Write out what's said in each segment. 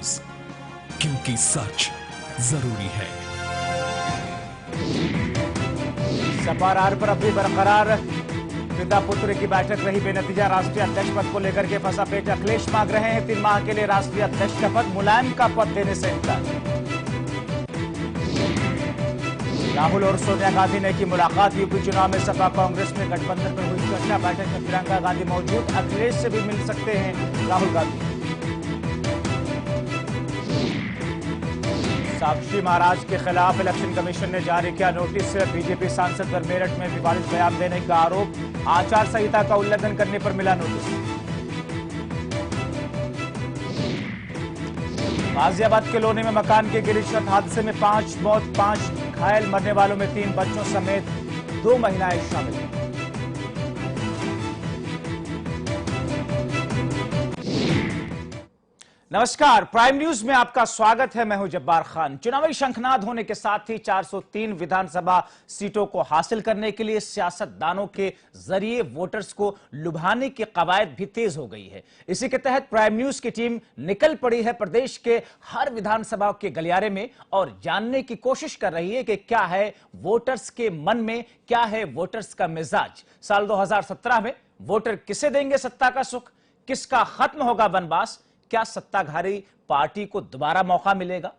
News, क्योंकि सच जरूरी है। सपा रार पर अब भी बरकरार, पिता पुत्र की बैठक रही बेनतीजा। राष्ट्रीय अध्यक्ष पद को लेकर के फंसा पेच। अखिलेश मांग रहे हैं 3 माह के लिए राष्ट्रीय अध्यक्ष का पद, मुलायम का पद देने से इनकार। राहुल और सोनिया गांधी ने की मुलाकात। यूपी चुनाव में सपा कांग्रेस में गठबंधन पर हुई चर्चा। बैठक में प्रियंका गांधी मौजूद। अखिलेश से भी मिल सकते हैं राहुल गांधी। साक्षी महाराज के खिलाफ इलेक्शन कमीशन ने जारी किया नोटिस। बीजेपी सांसद पर मेरठ में विवादित बयान देने का आरोप। आचार संहिता का उल्लंघन करने पर मिला नोटिस। गाजियाबाद के लोनी में मकान के गिरी छत हादसे में 5 मौत, 5 घायल। मरने वालों में 3 बच्चों समेत 2 महिलाएं शामिल। नमस्कार, प्राइम न्यूज में आपका स्वागत है। मैं हूं जब्बार खान। चुनावी शंखनाद होने के साथ ही 403 विधानसभा सीटों को हासिल करने के लिए सियासतदानों के जरिए वोटर्स को लुभाने की कवायद भी तेज हो गई है। इसी के तहत प्राइम न्यूज की टीम निकल पड़ी है प्रदेश के हर विधानसभा के गलियारे में और जानने की कोशिश कर रही है कि क्या है वोटर्स के मन में, क्या है वोटर्स का मिजाज। साल 2017 में वोटर किसे देंगे सत्ता का सुख, किसका खत्म होगा वनवास, क्या सत्ताधारी पार्टी को दोबारा मौका मिलेगा।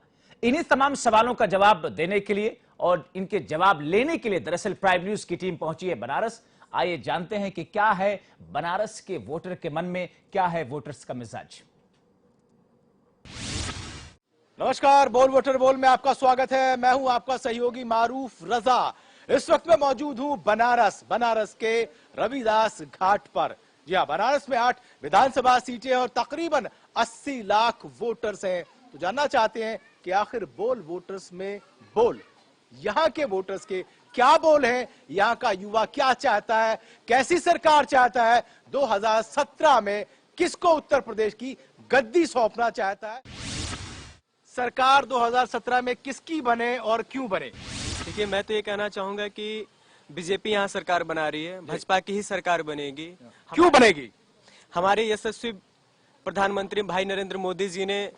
इन्हीं तमाम सवालों का जवाब देने के लिए और इनके जवाब लेने के लिए दरअसल प्राइम न्यूज की टीम पहुंची है बनारस। आइए जानते हैं कि क्या है बनारस के वोटर के मन में, क्या है वोटर्स का मिजाज। नमस्कार, बोल वोटर बोल में आपका स्वागत है। मैं हूं आपका सहयोगी मारूफ रजा। इस वक्त मैं मौजूद हूं बनारस के रविदास घाट पर। जी हाँ, बनारस में 8 विधानसभा सीटें और तकरीबन 80 लाख वोटर्स हैं। तो जानना चाहते हैं कि आखिर बोल वोटर्स में बोल, यहाँ के वोटर्स के क्या बोल है, यहाँ का युवा क्या चाहता है, कैसी सरकार चाहता है, 2017 में किसको उत्तर प्रदेश की गद्दी सौंपना चाहता है, सरकार 2017 में किसकी बने और क्यों बने। देखिए, मैं तो ये कहना चाहूंगा कि बीजेपी यहाँ सरकार बना रही है, भाजपा की ही सरकार बनेगी। क्यों बनेगी? हमारे यशस्वी प्रधानमंत्री भाई नरेंद्र मोदी जी ने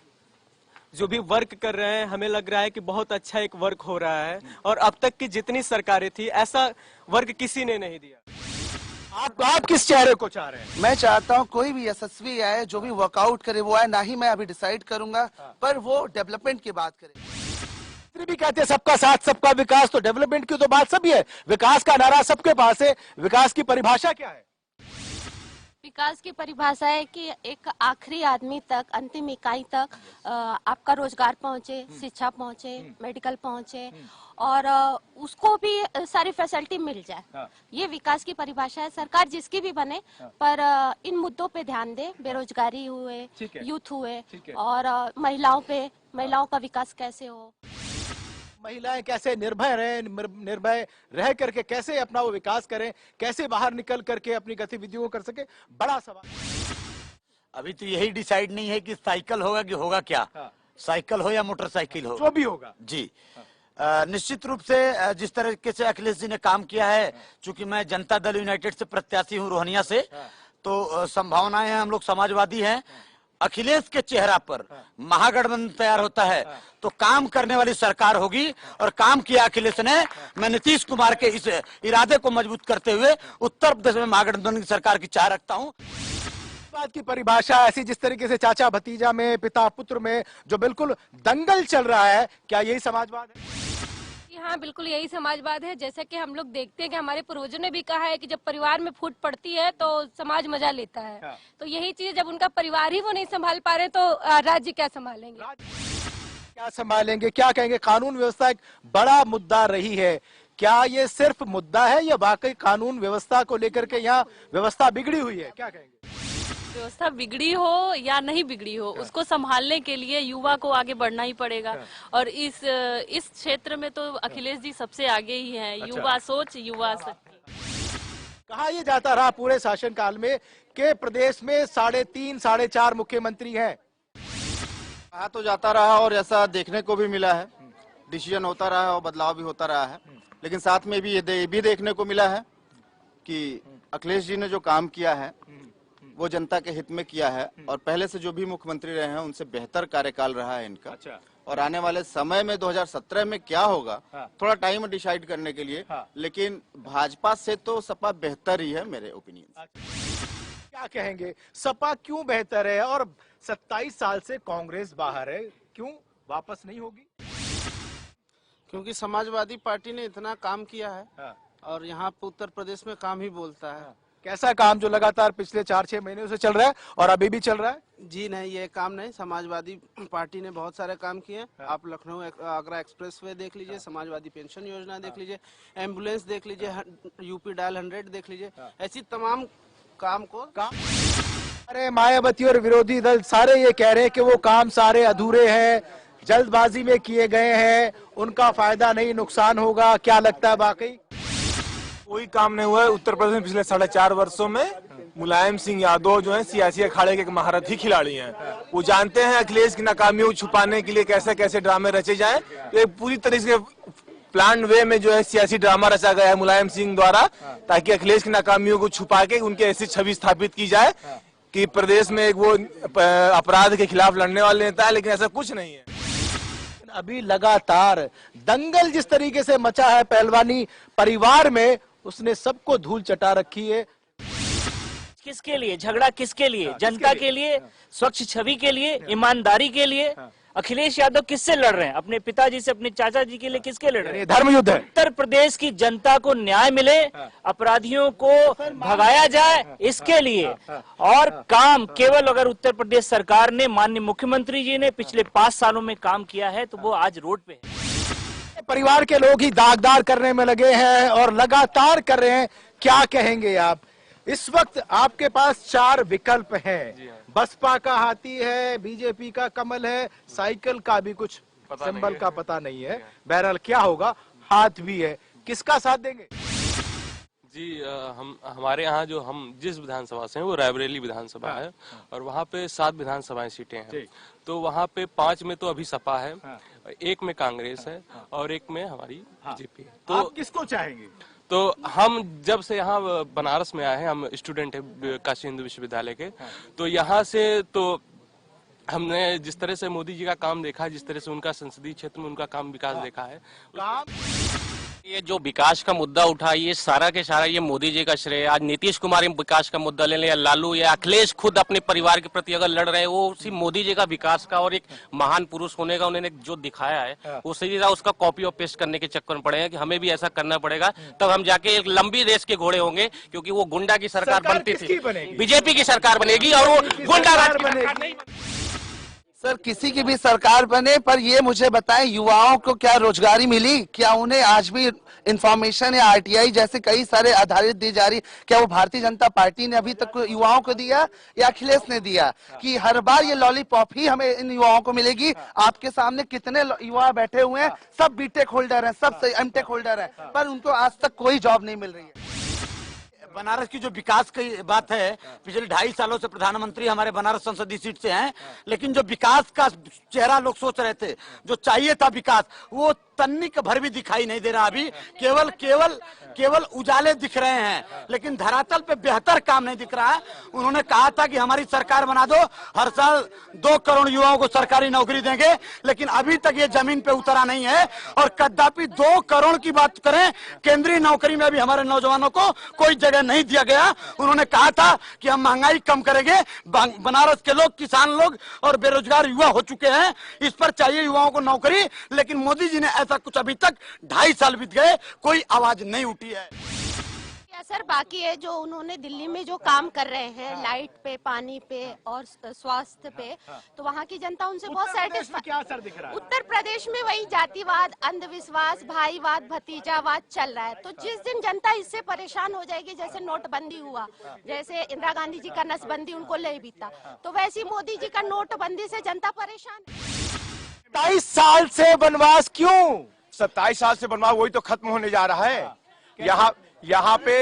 जो भी वर्क कर रहे हैं, हमें लग रहा है कि बहुत अच्छा एक वर्क हो रहा है और अब तक की जितनी सरकारें थी ऐसा वर्क किसी ने नहीं दिया। आप किस चेहरे को चाह रहे हैं? मैं चाहता हूं कोई भी यशस्वी आए, जो भी वर्कआउट करे वो आए। ना ही मैं अभी डिसाइड करूंगा, पर वो डेवलपमेंट की बात करे। भी कहते हैं सबका साथ सबका विकास, तो डेवलपमेंट की तो बात सभी है। विकास का नारा सबके पास है। विकास की परिभाषा क्या है? विकास की परिभाषा है कि एक आखिरी आदमी तक, अंतिम इकाई तक आपका रोजगार पहुंचे, शिक्षा पहुंचे, मेडिकल पहुंचे और उसको भी सारी फैसिलिटी मिल जाए। ये विकास की परिभाषा है। सरकार जिसकी भी बने, पर इन मुद्दों पे ध्यान दे। बेरोजगारी हुए, यूथ हुए और महिलाओं का विकास कैसे हो, महिलाएं कैसे निर्भय रहे, निर्भय रह करके कैसे अपना वो विकास करें, कैसे बाहर निकल करके अपनी गतिविधियों को कर सके, बड़ा सवाल। अभी तो यही डिसाइड नहीं है कि साइकिल होगा कि होगा क्या। साइकिल हो या मोटरसाइकिल हो, जो भी होगा जी। निश्चित रूप से जिस तरीके से अखिलेश जी ने काम किया है, चूंकि मैं जनता दल यूनाइटेड से प्रत्याशी हूँ रोहनिया से, तो संभावनाएं हैं, हम लोग समाजवादी हैं। अखिलेश के चेहरा पर महागठबंधन तैयार होता है तो काम करने वाली सरकार होगी और काम किया अखिलेश ने। मैं नीतीश कुमार के इस इरादे को मजबूत करते हुए उत्तर प्रदेश में महागठबंधन की सरकार की चाह रखता हूं। बात की परिभाषा ऐसी, जिस तरीके से चाचा भतीजा में, पिता पुत्र में जो बिल्कुल दंगल चल रहा है, क्या यही समाजवाद है? हाँ, बिल्कुल यही समाजवाद है। जैसा कि हम लोग देखते हैं कि हमारे पूर्वजों ने भी कहा है कि जब परिवार में फूट पड़ती है तो समाज मजा लेता है। तो यही चीज, जब उनका परिवार ही वो नहीं संभाल पा रहे तो राज्य क्या संभालेंगे? क्या संभालेंगे, क्या कहेंगे? कानून व्यवस्था एक बड़ा मुद्दा रही है। क्या ये सिर्फ मुद्दा है या वाकई कानून व्यवस्था को लेकर के यहाँ व्यवस्था बिगड़ी हुई है? क्या कहेंगे? व्यवस्था बिगड़ी हो या नहीं बिगड़ी हो, उसको संभालने के लिए युवा को आगे बढ़ना ही पड़ेगा। और इस क्षेत्र में तो अखिलेश जी सबसे आगे ही हैं। युवा सोच, युवा शक्ति। कहा यह जाता रहा पूरे शासनकाल में कि प्रदेश में 3.5 साढ़े 4 मुख्यमंत्री हैं। कहा तो जाता रहा और ऐसा देखने को भी मिला है। डिसीजन होता रहा है और बदलाव भी होता रहा है, लेकिन साथ में भी ये भी देखने को मिला है कि अखिलेश जी ने जो काम किया है वो जनता के हित में किया है और पहले से जो भी मुख्यमंत्री रहे हैं उनसे बेहतर कार्यकाल रहा है इनका। अच्छा। और आने वाले समय में 2017 में क्या होगा थोड़ा टाइम डिसाइड करने के लिए, लेकिन भाजपा से तो सपा बेहतर ही है मेरे ओपिनियन। क्या कहेंगे, सपा क्यों बेहतर है और 27 साल से कांग्रेस बाहर है, क्यों वापस नहीं होगी? क्योंकि समाजवादी पार्टी ने इतना काम किया है और यहाँ पे उत्तर प्रदेश में काम ही बोलता है। कैसा काम जो लगातार पिछले 4-6 महीनों से चल रहा है और अभी भी चल रहा है? जी नहीं, ये काम नहीं, समाजवादी पार्टी ने बहुत सारे काम किए। आप लखनऊ आगरा एक्सप्रेसवे देख लीजिए, समाजवादी पेंशन योजना देख लीजिए, एम्बुलेंस देख लीजिए, यूपी डायल 100 देख लीजिए, ऐसी तमाम काम को अरे मायावती और विरोधी दल सारे ये कह रहे हैं कि वो काम सारे अधूरे हैं, जल्दबाजी में किए गए हैं, उनका फायदा नहीं नुकसान होगा। क्या लगता है वाकई? कोई काम नहीं हुआ है उत्तर प्रदेश में पिछले 4.5 वर्षों में। मुलायम सिंह यादव जो है सियासी अखाड़े के महारथी खिलाड़ी हैं, वो जानते हैं अखिलेश की नाकामियों को छुपाने के लिए कैसे कैसे ड्रामे रचे जाएं। ये पूरी तरीके से प्लान वे में जो है सियासी ड्रामा रचा गया है मुलायम सिंह द्वारा, ताकि अखिलेश की नाकामियों को छुपा के उनकी ऐसी छवि स्थापित की जाए कि प्रदेश में एक वो अपराध के खिलाफ लड़ने वाले नेता है, लेकिन ऐसा कुछ नहीं है। अभी लगातार दंगल जिस तरीके से मचा है पहलवानी परिवार में, उसने सबको धूल चटा रखी है। किसके लिए झगड़ा, किसके लिए? जनता के लिए, स्वच्छ छवि के लिए, ईमानदारी के लिए। अखिलेश यादव किससे लड़ रहे हैं? अपने पिताजी से, अपने चाचा जी के लिए किसके लड़ रहे हैं? धर्म युद्ध है। उत्तर प्रदेश की जनता को न्याय मिले, अपराधियों को भगाया जाए, इसके लिए। और काम केवल अगर उत्तर प्रदेश सरकार ने, माननीय मुख्यमंत्री जी ने पिछले 5 सालों में काम किया है तो वो आज रोड पे है। परिवार के लोग ही दागदार करने में लगे हैं और लगातार कर रहे हैं। क्या कहेंगे आप? इस वक्त आपके पास 4 विकल्प हैं। बसपा का हाथी है, बीजेपी का कमल है, साइकिल का भी कुछ सिंबल का पता नहीं है। बहरहाल क्या होगा, हाथ भी है। किसका साथ देंगे? जी हमारे यहाँ जो हम जिस विधानसभा से हैं वो रायबरेली विधानसभा है और वहाँ पे 7 विधानसभाएं सीटें हैं। तो वहाँ पे 5 में तो अभी सपा है, 1 में कांग्रेस है और 1 में हमारी बीजेपी है। तो आप किसको चाहेंगे? तो हम जब से यहाँ बनारस में आए हैं, हम स्टूडेंट है काशी हिंदू विश्वविद्यालय के, तो यहाँ से तो हमने जिस तरह से मोदी जी का काम देखा है, जिस तरह से उनका संसदीय क्षेत्र में उनका काम विकास देखा है। ये जो विकास का मुद्दा उठा, ये सारा के सारा ये मोदी जी का श्रेय। आज नीतीश कुमार विकास का मुद्दा ले लें या लालू या अखिलेश खुद अपने परिवार के प्रति अगर लड़ रहे हैं, वो उसी मोदी जी का विकास का और एक महान पुरुष होने का उन्होंने जो दिखाया है वो सही तरह उसका कॉपी और पेस्ट करने के चक्कर में पड़े हैं कि हमें भी ऐसा करना पड़ेगा, तब हम जाके एक लंबी रेस के घोड़े होंगे। क्योंकि वो गुंडा की सरकार बनती थी, बीजेपी की सरकार बनेगी और वो गुंडाराज की सरकार नहीं। सर किसी की भी सरकार बने, पर ये मुझे बताएं युवाओं को क्या रोजगारी मिली? क्या उन्हें आज भी इंफॉर्मेशन या आरटीआई जैसे कई सारे आधारित दी जा रही? क्या वो भारतीय जनता पार्टी ने अभी तक युवाओं को दिया या अखिलेश ने दिया? कि हर बार ये लॉलीपॉप ही हमें इन युवाओं को मिलेगी? आपके सामने कितने युवा बैठे हुए हैं, सब बीटेक होल्डर हैं, सब एमटेक होल्डर हैं, पर उनको आज तक कोई जॉब नहीं मिल रही है। बनारस की जो विकास की बात है, पिछले 2.5 सालों से प्रधानमंत्री हमारे बनारस संसदीय सीट से हैं, लेकिन जो विकास का चेहरा लोग सोच रहे थे, जो चाहिए था विकास, वो तन्नी का भर भी दिखाई नहीं दे रहा। अभी केवल केवल केवल उजाले दिख रहे हैं, लेकिन धरातल पे बेहतर काम नहीं दिख रहा है। उन्होंने कहा था कि हमारी सरकार बना दो, हर साल 2 करोड़ युवाओं को सरकारी नौकरी देंगे, लेकिन अभी तक ये जमीन पे उतरा नहीं है। और कदापि 2 करोड़ की बात करें, केंद्रीय नौकरी में भी हमारे नौजवानों को कोई जगह नहीं दिया गया। उन्होंने कहा था कि हम महंगाई कम करेंगे। बनारस के लोग, किसान लोग और बेरोजगार युवा हो चुके हैं, इस पर चाहिए युवाओं को नौकरी, लेकिन मोदी जी ने ऐसा कुछ अभी तक 2.5 साल बीत गए, कोई आवाज नहीं उठी है। सर बाकी है जो उन्होंने दिल्ली में जो काम कर रहे हैं, लाइट पे, पानी पे और स्वास्थ्य पे, तो वहाँ की जनता उनसे बहुत सेटिस्फाइड। क्या असर दिख रहा है? उत्तर प्रदेश में वही जातिवाद, अंधविश्वास, भाईवाद, भतीजावाद चल रहा है। तो जिस दिन जनता इससे परेशान हो जाएगी, जैसे नोटबंदी हुआ, जैसे इंदिरा गांधी जी का नसबंदी उनको ले बीता, तो वैसी मोदी जी का नोटबंदी से जनता परेशान है। 27 साल से वनवास क्यों? 27 साल से वनवास वही तो खत्म होने जा रहा है। यहाँ पे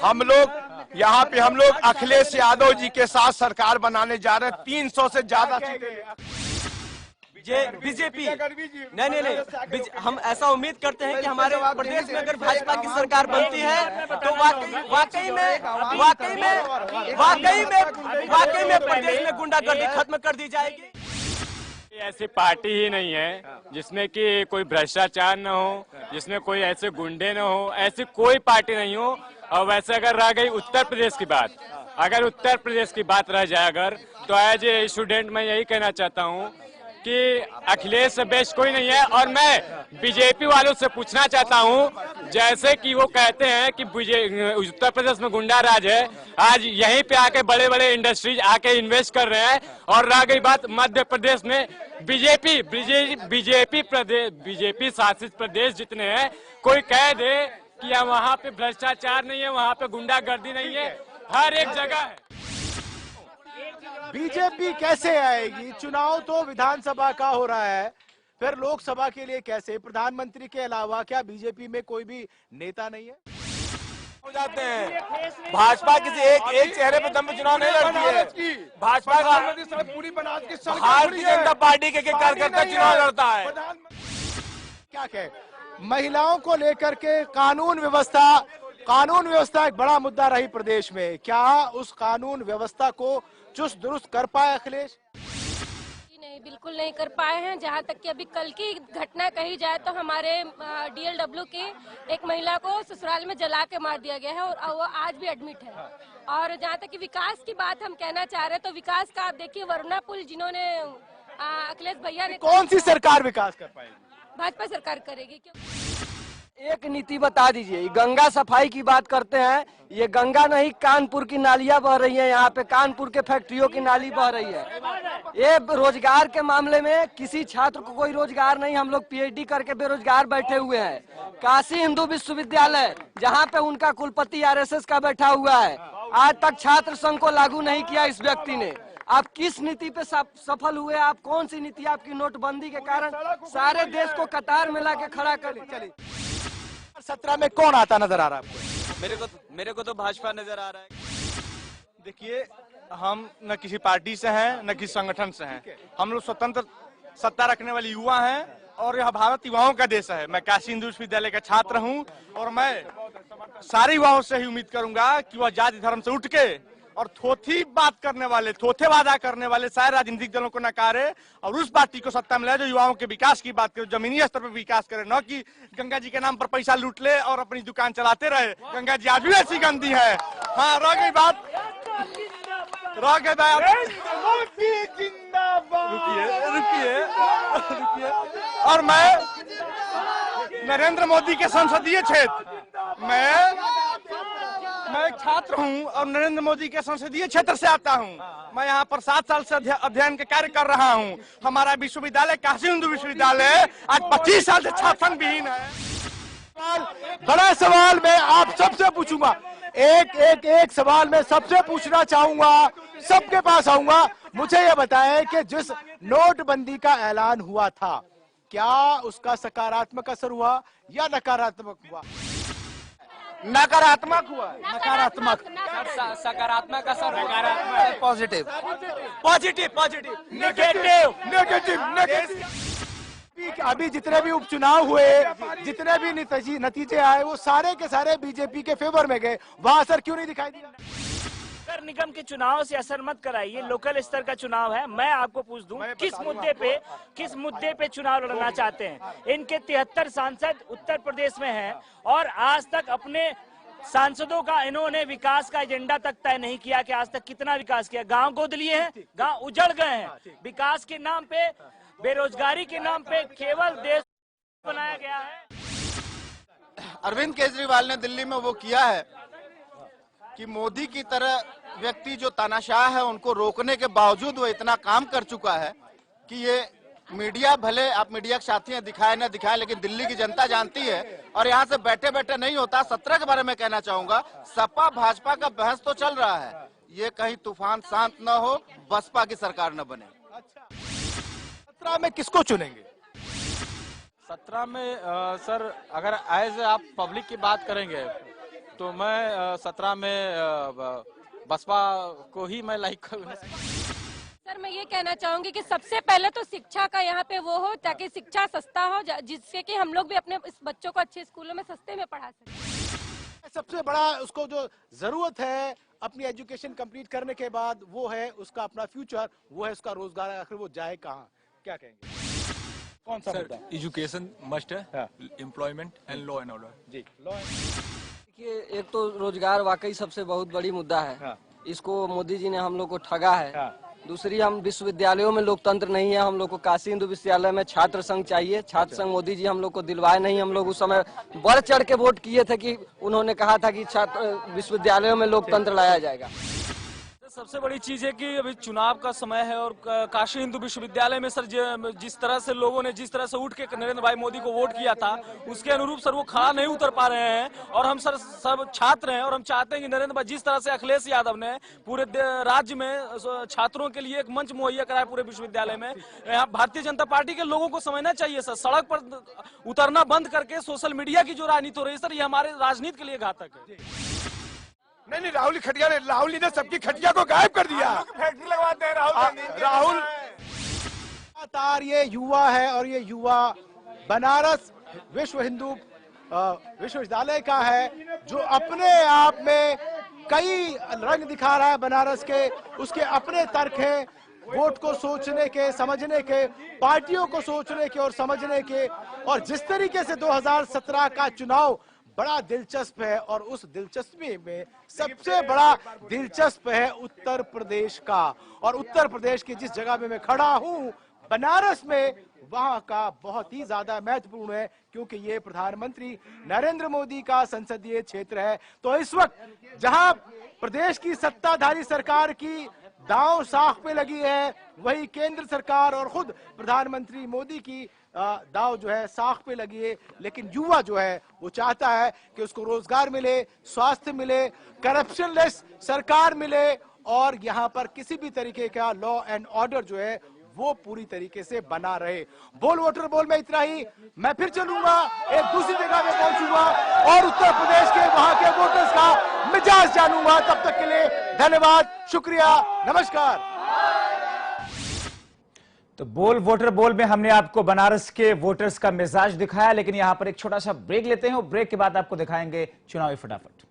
हम लोग अखिलेश यादव जी के साथ सरकार बनाने जा रहे हैं। 300 से ज्यादा सीटें ये बीजेपी नहीं, हम ऐसा उम्मीद करते हैं कि हमारे प्रदेश में अगर भाजपा की सरकार बनती है तो वाकई में प्रदेश में गुंडागर्दी खत्म कर दी जाएगी। ऐसी पार्टी ही नहीं है जिसमें कि कोई भ्रष्टाचार न हो, जिसमें कोई ऐसे गुंडे न हो, ऐसी कोई पार्टी नहीं हो। और वैसे अगर रह गई उत्तर प्रदेश की बात, अगर उत्तर प्रदेश की बात रह जाए अगर, तो एज ए स्टूडेंट मैं यही कहना चाहता हूँ कि अखिलेश से बेस्ट कोई नहीं है। और मैं बीजेपी वालों से पूछना चाहता हूं, जैसे कि वो कहते हैं कि उत्तर प्रदेश में गुंडा राज है, आज यहीं पे आके बड़े बड़े इंडस्ट्रीज आके इन्वेस्ट कर रहे हैं। और रह गई बात मध्य प्रदेश में बीजेपी शासित प्रदेश जितने हैं, कोई कह दे कि वहाँ पे भ्रष्टाचार नहीं है, वहाँ पे गुंडागर्दी नहीं है, हर एक जगह है। बीजेपी कैसे आएगी? चुनाव तो विधानसभा का हो रहा है, फिर लोकसभा के लिए कैसे? प्रधानमंत्री के अलावा क्या बीजेपी में कोई भी नेता नहीं है? हो जाते हैं। भाजपा किसी एक चेहरे पर दम पे चुनाव नहीं लड़ती है। भाजपा का पूरी भारतीय जनता पार्टी के कार्यकर्ता चुनाव लड़ता है। क्या कहे? महिलाओं को लेकर के कानून व्यवस्था एक बड़ा मुद्दा रही प्रदेश में। क्या उस कानून व्यवस्था को चुस्त दुरुस्त कर पाए अखिलेश? नहीं, बिल्कुल नहीं कर पाए हैं। जहां तक कि अभी कल की घटना कही जाए तो हमारे DLW की एक महिला को ससुराल में जला के मार दिया गया है और वो आज भी एडमिट है। और जहां तक कि विकास की बात हम कहना चाह रहे हैं तो विकास का आप देखिए, वरुणा पुल जिन्होंने अखिलेश भैया ने, कौन सी सरकार विकास कर पाएगी? भाजपा सरकार करेगी। एक नीति बता दीजिए। गंगा सफाई की बात करते हैं, ये गंगा नहीं, कानपुर की नालियां बह रही हैं, यहाँ पे कानपुर के फैक्ट्रियों की नाली बह रही है। ये रोजगार के मामले में किसी छात्र को कोई रोजगार नहीं, हम लोग PhD करके बेरोजगार बैठे हुए हैं। काशी हिंदू विश्वविद्यालय जहाँ पे उनका कुलपति RSS का बैठा हुआ है, आज तक छात्र संघ को लागू नहीं किया इस व्यक्ति ने। आप किस नीति पे सफल हुए? आप कौन सी नीति? आपकी नोटबंदी के कारण सारे देश को कतार में ला के खड़ा कर चली। 17 में कौन आता नजर आ रहा है आपको? मेरे को तो भाजपा नजर आ रहा है। देखिए, हम न किसी पार्टी से हैं न किसी संगठन से हैं। हम लोग स्वतंत्र सत्ता रखने वाले युवा हैं और यह भारत युवाओं का देश है। मैं काशी हिंदू विश्वविद्यालय का छात्र हूं और मैं सारे युवाओं से ही उम्मीद करूंगा कि वह जाति धर्म से उठ के और थोथी बात करने वाले, थोथे वादा करने वाले सारे राजनीतिक दलों को नकारे और उस पार्टी को सत्ता में लाए जो युवाओं के विकास की बात करे, जमीनी स्तर पर विकास करे, न कि गंगा जी के नाम पर पैसा लूट ले और अपनी दुकान चलाते रहे। गंगा जी आज भी ऐसी गंदी है। हाँ, रह गई बात। रुकिए। और मैं नरेंद्र मोदी के संसदीय क्षेत्र, मैं एक छात्र हूं और नरेंद्र मोदी के संसदीय क्षेत्र से आता हूं। मैं यहाँ पर 7 साल से अध्ययन के कार्य कर रहा हूं। हमारा विश्वविद्यालय काशी हिंदू विश्वविद्यालय आज 25 साल से छात्र विहीन है। बड़ा सवाल मैं आप सबसे पूछूंगा, एक सवाल मैं सबसे पूछना चाहूंगा, सबके पास आऊंगा। मुझे यह बताएं कि जिस नोटबंदी का ऐलान हुआ था, क्या उसका सकारात्मक असर हुआ या नकारात्मक हुआ? नकारात्मक हुआ। नकारात्मक, सकारात्मक असर, पॉजिटिव, नेगेटिव। अभी जितने भी उपचुनाव हुए, जितने भी नतीजे आए, वो सारे के सारे बीजेपी के फेवर में गए। वहां असर क्यों नहीं दिखाई दिया? नगर निगम के चुनाव से असर मत कराइए, लोकल स्तर का चुनाव है। मैं आपको पूछ दूं, किस मुद्दे पे चुनाव लड़ना चाहते हैं? इनके 73 सांसद उत्तर प्रदेश में हैं और आज तक अपने सांसदों का इन्होंने विकास का एजेंडा तक तय नहीं किया कि आज तक कितना विकास किया। गांव गोद लिए हैं, गांव उजड़ गए हैं। विकास के नाम पे, बेरोजगारी के नाम पे केवल देश बनाया गया है। अरविंद केजरीवाल ने दिल्ली में वो किया है कि मोदी की तरह व्यक्ति जो तानाशाह है उनको रोकने के बावजूद वो इतना काम कर चुका है कि ये मीडिया, भले आप मीडिया के साथी हैं, दिखाए ना दिखाए, लेकिन दिल्ली की जनता जानती है। और यहाँ से बैठे बैठे नहीं होता। 17 के बारे में कहना चाहूंगा, सपा भाजपा का बहस तो चल रहा है, ये कहीं तूफान शांत न हो, बसपा की सरकार न बने। 17 में किसको चुनेंगे? 17 में सर, अगर एज आप पब्लिक की बात करेंगे तो मैं 17 में बसपा को ही मैं लाइक करूंगा। सर मैं ये कहना चाहूंगी कि सबसे पहले तो शिक्षा का यहाँ पे वो हो ताकि शिक्षा सस्ता हो जिससे कि हम लोग भी अपने इस बच्चों को अच्छे स्कूलों में सस्ते में पढ़ा सकें। सबसे बड़ा उसको जो जरूरत है अपनी एजुकेशन कंप्लीट करने के बाद वो है उसका अपना फ्यूचर, वो है उसका रोजगार, आखिर वो जाए कहाँ, क्या कहेंगे? कौन सा मुद्दा? एजुकेशन मस्ट है, employment and law and order. जी, लॉ देखिए एक तो रोजगार वाकई सबसे बहुत बड़ी मुद्दा है, इसको मोदी जी ने हम लोग को ठगा है। दूसरी, हम विश्वविद्यालयों में लोकतंत्र नहीं है, हम लोग को काशी हिंदू विश्वविद्यालय में छात्र संघ चाहिए। छात्र संघ मोदी जी हम लोग को दिलवाए नहीं, हम लोग उस समय बढ़ चढ़ के वोट किए थे कि उन्होंने कहा था कि छात्र विश्वविद्यालयों में लोकतंत्र लाया जाएगा। सबसे बड़ी चीज है कि अभी चुनाव का समय है और काशी हिंदू विश्वविद्यालय में सर जिस तरह से लोगों ने जिस तरह से उठ के नरेंद्र भाई मोदी को वोट किया था उसके अनुरूप सर वो खड़ा नहीं उतर पा रहे हैं। और हम सर सब छात्र हैं और हम चाहते हैं कि नरेंद्र भाई जिस तरह से अखिलेश यादव ने पूरे राज्य में छात्रों के लिए एक मंच मुहैया कराया पूरे विश्वविद्यालय में, यहाँ भारतीय जनता पार्टी के लोगों को समझना चाहिए सर, सड़क पर उतरना बंद करके सोशल मीडिया की जो राजनीति हो रही है सर, ये हमारे राजनीति के लिए घातक है। नहीं, राहुल खटिया ने, राहुल ने सबकी खटिया को गायब कर दिया। फैक्ट्री लगवाते हैं राहुल। लगातार ये युवा है और ये युवा बनारस विश्व हिंदू विश्वविद्यालय का है जो अपने आप में कई रंग दिखा रहा है बनारस के, उसके अपने तर्क हैं वोट को सोचने के, समझने के, पार्टियों को सोचने के और समझने के। और जिस तरीके से 2017 का चुनाव बड़ा दिलचस्प है और उस दिलचस्पी में सबसे बड़ा दिलचस्प है उत्तर प्रदेश का। और उत्तर प्रदेश की जिस जगह में मैं खड़ा हूं बनारस में, वहां का बहुत ही ज्यादा महत्वपूर्ण है क्योंकि ये प्रधानमंत्री नरेंद्र मोदी का संसदीय क्षेत्र है। तो इस वक्त जहां प्रदेश की सत्ताधारी सरकार की दांव साख पे लगी है, वही केंद्र सरकार और खुद प्रधानमंत्री मोदी की दाव जो है साख पे लगी है। लेकिन युवा जो है वो चाहता है कि उसको रोजगार मिले, स्वास्थ्य मिले, करप्शन लेस सरकार मिले और यहाँ पर किसी भी तरीके का लॉ एंड ऑर्डर जो है वो पूरी तरीके से बना रहे। बोल वोटर बोल में इतना ही। मैं फिर चलूंगा, एक दूसरी जगह में पहुंचूंगा और उत्तर प्रदेश के वहां के वोटर्स का मिजाज जानूंगा। तब तक के लिए धन्यवाद, शुक्रिया, नमस्कार। तो बोल वोटर बोल में हमने आपको बनारस के वोटर्स का मिजाज दिखाया, लेकिन यहां पर एक छोटा सा ब्रेक लेते हैं और ब्रेक के बाद आपको दिखाएंगे चुनावी फटाफट।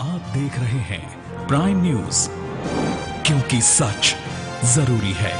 आप देख रहे हैं प्राइम न्यूज, क्योंकि सच जरूरी है।